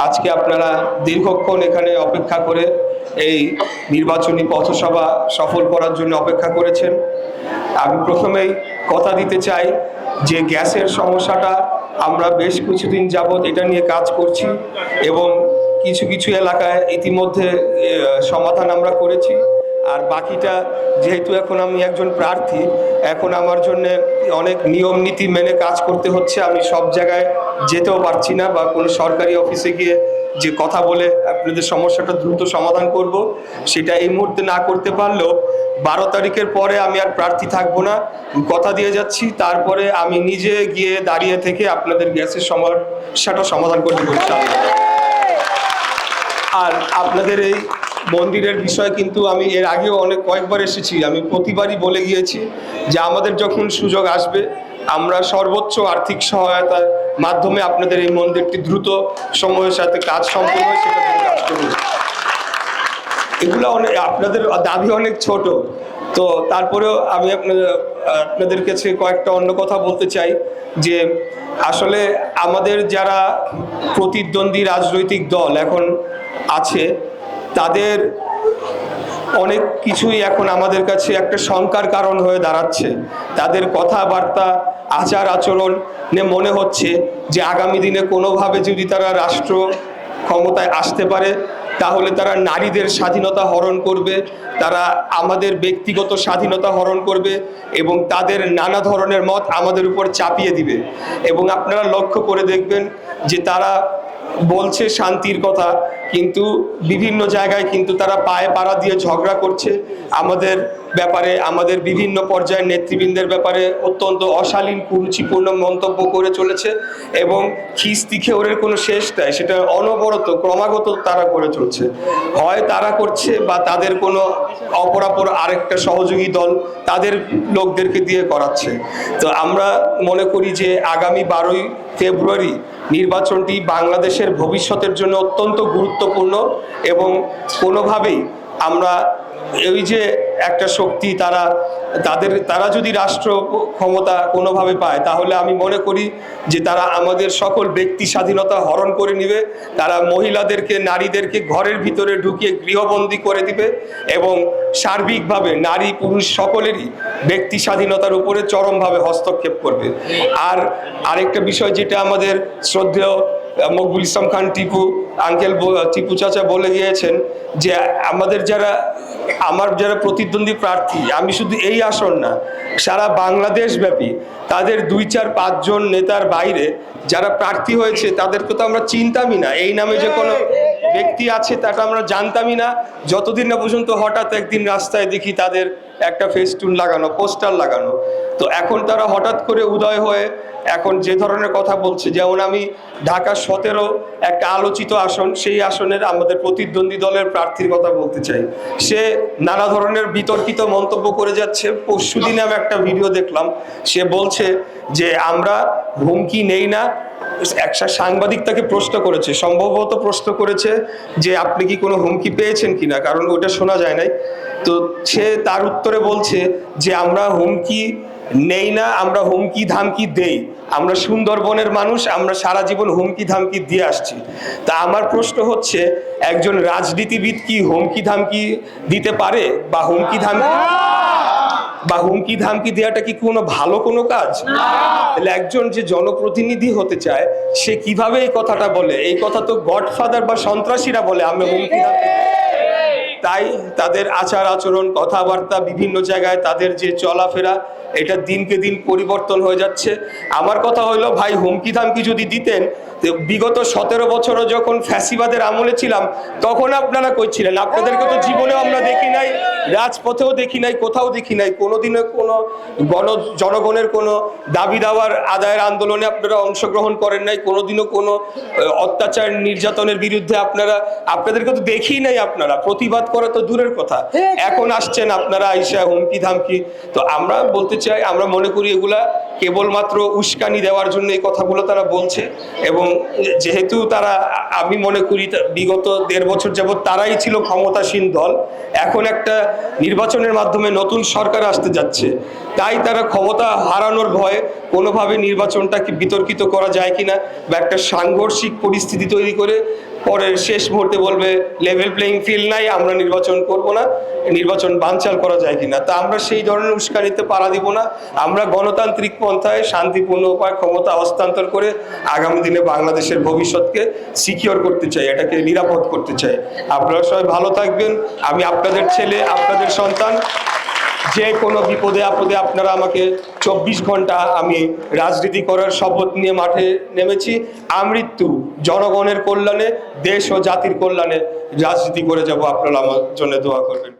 আজকে আপনারা দীর্ঘক্ষণ এখানে অপেক্ষা করে এই নির্বাচনী পথসভা সফল করার জন্য অপেক্ষা করেছেন। আমি প্রথমেই কথা দিতে চাই যে গ্যাসের সমস্যাটা আমরা বেশ কিছুদিন যাবৎ এটা নিয়ে কাজ করছি এবং কিছু কিছু এলাকায় ইতিমধ্যে সমাধান আমরা করেছি। আর বাকিটা যেহেতু এখন আমি একজন প্রার্থী, এখন আমার জন্য অনেক নিয়ম নীতি মেনে কাজ করতে হচ্ছে। আমি সব জায়গায় যেতেও পারছি না বা কোনো সরকারি অফিসে গিয়ে যে কথা বলে আপনাদের সমস্যাটা দ্রুত সমাধান করব, সেটা এই মুহূর্তে না করতে পারলেও 12 তারিখের পরে আমি আর প্রার্থী থাকবো না, কথা দিয়ে যাচ্ছি। তারপরে আমি নিজে গিয়ে দাঁড়িয়ে থেকে আপনাদের গ্যাসের সমস্যাটা সমাধান করতে বলছি। আর আপনাদের এই মন্দিরের বিষয় কিন্তু আমি এর আগেও কয়েকবার এসেছি, আমি প্রতিবারই বলে গিয়েছি যে আমাদের যখন সুযোগ আসবে আমরা সর্বোচ্চ আর্থিক সহায়তার মাধ্যমে আপনাদের এই মন্দিরটি দ্রুত সময়ের সাথে কাজ সম্পূর্ণ হয় সেটা কাজ করব। এগুলো আপনাদের দাবি অনেক ছোট, তো তারপরেও আমি আপনাদের কাছে কয়েকটা অন্য কথা বলতে চাই যে আসলে আমাদের যারা প্রতিদ্বন্দ্বী রাজনৈতিক দল এখন আছে তাদের অনেক কিছুই এখন আমাদের কাছে একটা শঙ্কার কারণ হয়ে দাঁড়াচ্ছে। তাদের কথাবার্তা আচার আচরণ মনে হচ্ছে যে আগামী দিনে কোনোভাবে যদি তারা রাষ্ট্র ক্ষমতায় আসতে পারে তাহলে তারা নারীদের স্বাধীনতা হরণ করবে, তারা আমাদের ব্যক্তিগত স্বাধীনতা হরণ করবে এবং তাদের নানা ধরনের মত আমাদের উপর চাপিয়ে দিবে। এবং আপনারা লক্ষ্য করে দেখবেন যে তারা বলছে শান্তির কথা, কিন্তু বিভিন্ন জায়গায় কিন্তু তারা পায়ে পাড়া দিয়ে ঝগড়া করছে আমাদের ব্যাপারে, আমাদের বিভিন্ন পর্যায়ের নেতৃবৃন্দের ব্যাপারে অত্যন্ত অশালীন কুরুচিপূর্ণ মন্তব্য করে চলেছে এবং খিস্তি খেওরের কোনো শেষ নাই, সেটা অনবরত ক্রমাগত তারা করে চলছে। হয় তারা করছে বা তাদের কোনো অপরাপর আরেকটা সহযোগী দল তাদের লোকদেরকে দিয়ে করাচ্ছে। তো আমরা মনে করি যে আগামী 12ই ফেব্রুয়ারি নির্বাচনটি বাংলাদেশের ভবিষ্যতের জন্য অত্যন্ত গুরুত্বপূর্ণ এবং কোনোভাবেই আমরা এই যে একটা শক্তি তারা যদি রাষ্ট্র ক্ষমতা কোনোভাবে পায় তাহলে আমি মনে করি যে তারা আমাদের সকল ব্যক্তি স্বাধীনতা হরণ করে নেবে, তারা মহিলাদেরকে নারীদেরকে ঘরের ভিতরে ঢুকিয়ে গৃহবন্দী করে দিবে এবং সার্বিকভাবে নারী পুরুষ সকলেরই ব্যক্তি স্বাধীনতার উপরে চরমভাবে হস্তক্ষেপ করবে। আর আরেকটা বিষয় যেটা আমাদের শ্রদ্ধেয় মকবুল ইসলাম খান টিপু চাচা বলে গিয়েছেন যে আমার যারা প্রতিদ্বন্দ্বী প্রার্থী, আমি শুধু এই আসন না সারা বাংলাদেশ ব্যাপী তাদের 2-4-5 জন নেতার বাইরে যারা প্রার্থী হয়েছে তাদেরকে তো আমরা চিনতামই না, এই নামে যে কোনো ব্যক্তি আছে তাকে আমরা জানতামই না, যতদিন না পর্যন্ত হঠাৎ একদিন রাস্তায় দেখি তাদের একটা ফেস্টুন লাগানো, পোস্টার লাগানো। তো এখন তারা হঠাৎ করে উদয় হয়ে এখন যে ধরনের কথা বলছে, যেমন আমি ঢাকা 17 একটা আলোচিত আসন, সেই আসনের আমাদের প্রতিদ্বন্দ্বী দলের প্রার্থীর কথা বলতে চাই। সে নানা ধরনের বিতর্কিত মন্তব্য করে যাচ্ছে। পরশুদিনে আমি একটা ভিডিও দেখলাম, সে বলছে যে আমরা হুমকি নেই না। একটা সাংবাদিক তাকে প্রশ্ন করেছে, সম্ভবত প্রশ্ন করেছে যে আপনি কি কোনো হুমকি পেয়েছেন কিনা, কারণ ওটা শোনা যায় নাই। তো সে তার উত্তরে বলছে যে আমরা হুমকি নেই না, আমরা হুমকি ধামকি দেই। আমরা সুন্দরবনের মানুষ, আমরা সারা জীবন হুমকি ধামকি দিয়ে আসছি। তা আমার প্রশ্ন হচ্ছে, একজন রাজনীতিবিদ কি হুমকি ধামকি দিতে পারে বা হুমকি ধামকি দেওয়াটা কি কোনো ভালো কোনো কাজ? তাহলে একজন যে জনপ্রতিনিধি হতে চায় সে কিভাবে এই কথাটা বলে? এই কথা তো গডফাদার বা সন্ত্রাসীরা বলে আমি হুমকি ধামকি। তাই তাদের আচার আচরণ, কথাবার্তা, বিভিন্ন জায়গায় তাদের যে চলাফেরা, এটা দিনকে দিন পরিবর্তন হয়ে যাচ্ছে। আমার কথা হলো, ভাই হুমকি ধামকি যদি দিতেন, বিগত 17 বছরও যখন ফ্যাসিবাদের আমলে ছিলাম তখন আপনারা কইছিলেন? আপনাদেরকে তো জীবনেও আমরা দেখি নাই, রাজপথেও দেখি নাই, কোথাও দেখি নাই, কোনোদিনও কোনো জনগণের কোনো দাবি দাওয়ার আদায়ের আন্দোলনে আপনারা অংশগ্রহণ করেন নাই, কোনোদিনও কোনো অত্যাচার নির্যাতনের বিরুদ্ধে আপনাদেরকে তো দেখি নাই। আপনারা প্রতিবাদ করা তো দূরের কথা, এখন আসছেন আপনারা আইসা হুমকি ধামকি। তো আমরা বলতে চাই, আমরা মনে করি এগুলা কেবলমাত্র উস্কানি দেওয়ার জন্য এই কথাগুলো তারা বলছে। এবং যেহেতু তারা, আমি মনে করি বিগত 1.5 বছর যাবৎ তারাই ছিল ক্ষমতাসীন দল, এখন একটা নির্বাচনের মাধ্যমে নতুন সরকার আসতে যাচ্ছে, তাই তারা ক্ষমতা হারানোর ভয়ে কোনোভাবে নির্বাচনটাকে বিতর্কিত করা যায় কিনা, বা একটা সাংঘর্ষিক পরিস্থিতি তৈরি করে পরে শেষ মুহূর্তে বলবে লেভেল প্লেইং ফিল্ড নাই, আমরা নির্বাচন করব না, নির্বাচন বানচাল করা যায় কিনা। তা আমরা সেই ধরনের উস্কানিতে পাড়া দিব না। আমরা গণতান্ত্রিক পন্থায় শান্তিপূর্ণ উপায় ক্ষমতা হস্তান্তর করে আগামী দিনে বাংলাদেশের ভবিষ্যৎকে সিকিউর করতে চাই, এটাকে নিরাপদ করতে চাই। আপনারা সবাই ভালো থাকবেন। আমি আপনাদের ছেলে, আপনাদের সন্তান। যে কোনো বিপদে আপদে আপনারা আমাকে 24 ঘন্টা, আমি রাজনীতি করার শপথ নিয়ে মাঠে নেমেছি। আমৃত্যু জনগণের কল্যাণে, দেশ ও জাতির কল্যাণে রাজনীতি করে যাব। আপনারা আমার জন্য দোয়া করবেন।